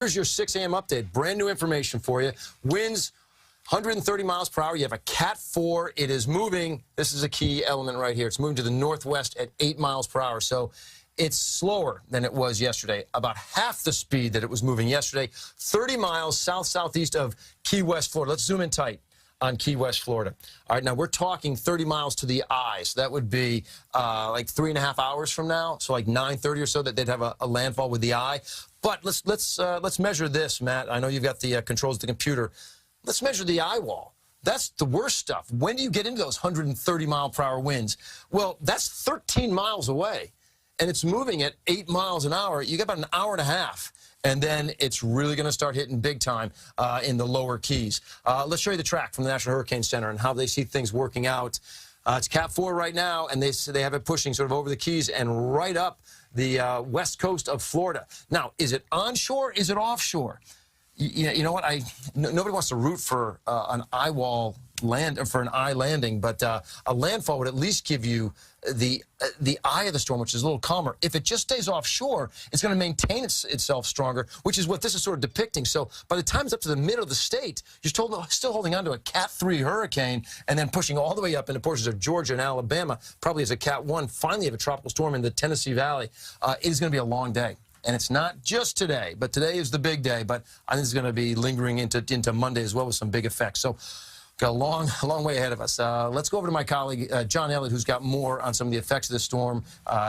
Here's your 6 a.m. update. Brand new information for you. Winds 130 miles per hour. You have a Cat 4. It is moving. This is a key element right here. It's moving to the northwest at 8 miles per hour. So it's slower than it was yesterday, about half the speed that it was moving yesterday. 30 miles south-southeast of Key West, Florida. Let's zoom in tight on Key West, Florida. All right, now we're talking 30 miles to the eye. So that would be like 3.5 hours from now. So like 9:30 or so that they'd have a landfall with the eye. But let's measure this, Matt. I know you've got the controls of the computer. Let's measure the eye wall. That's the worst stuff. When do you get into those 130 mile per hour winds? Well, that's 13 miles away, and it's moving at 8 miles an hour. You got about an hour and a half. And then it's really going to start hitting big time in the lower Keys. Let's show you the track from the National Hurricane Center and how they see things working out. It's Cat 4 right now, and they have it pushing sort of over the Keys and right up the west coast of Florida. Now, is it onshore? Is it offshore? You know what? Nobody wants to root for an eye wall for an eye landing, but a landfall would at least give you the eye of the storm, which is a little calmer. If it just stays offshore, it's going to maintain itself stronger, which is what this is sort of depicting. So by the time it's up to the middle of the state, you're still holding on to a Cat 3 hurricane and then pushing all the way up into portions of Georgia and Alabama, probably as a Cat 1. Finally have a tropical storm in the Tennessee Valley. It is going to be a long day. And it's not just today, but today is the big day. But I think it's going to be lingering into Monday as well with some big effects. So got a long way ahead of us. Let's go over to my colleague, John Elliott, who's got more on some of the effects of the storm.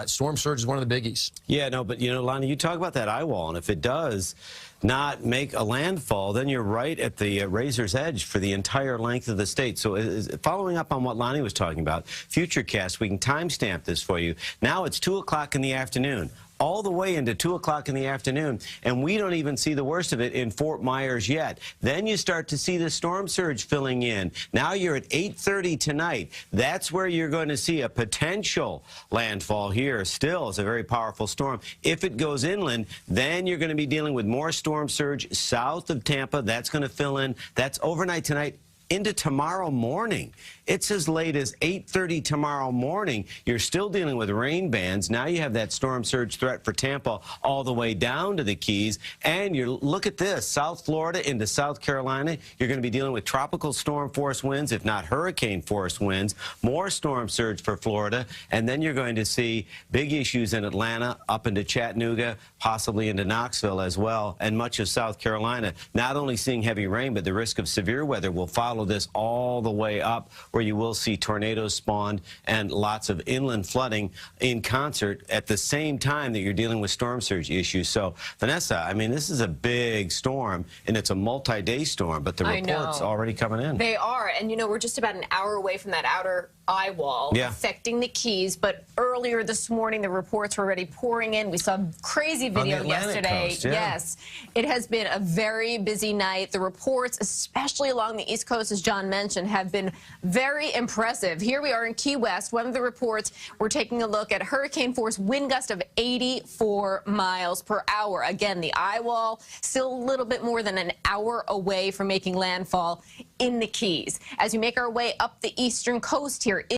Storm surge is one of the biggies. Yeah, no, but, Lonnie, you talk about that eye wall, and if it does not make a landfall, then you're right at the razor's edge for the entire length of the state. So following up on what Lonnie was talking about, Futurecast, we can timestamp this for you. Now it's 2 o'clock in the afternoon. All the way into 2 o'clock in the afternoon, and we don't even see the worst of it in Fort Myers yet. Then you start to see the storm surge filling in. Now you're at 8:30 tonight. That's where you're going to see a potential landfall here. Still, it's a very powerful storm. If it goes inland, then you're going to be dealing with more storm surge south of Tampa. That's going to fill in. That's overnight tonight into tomorrow morning. It's as late as 8:30 tomorrow morning. You're still dealing with rain bands. Now you have that storm surge threat for Tampa all the way down to the Keys. And look at this, South Florida into South Carolina. You're going to be dealing with tropical storm force winds, if not hurricane force winds. More storm surge for Florida. And then you're going to see big issues in Atlanta, up into Chattanooga, possibly into Knoxville as well, and much of South Carolina. Not only seeing heavy rain, but the risk of severe weather will follow this all the way up, where you will see tornadoes spawned and lots of inland flooding in concert at the same time that you're dealing with storm surge issues. So, Vanessa, I mean, this is a big storm, and it's a multi-day storm, but the reports already coming in. They are, and we're just about an hour away from that outer eye wall affecting the Keys, but earlier this morning the reports were already pouring in. We saw a crazy video yesterday. Coast, yeah. Yes, it has been a very busy night. The reports, especially along the East Coast, as John mentioned, have been very impressive. Here we are in Key West. One of the reports, we're taking a look at hurricane force wind gust of 84 miles per hour. Again, the eye wall still a little bit more than an hour away from making landfall in the Keys. As we make our way up the eastern coast here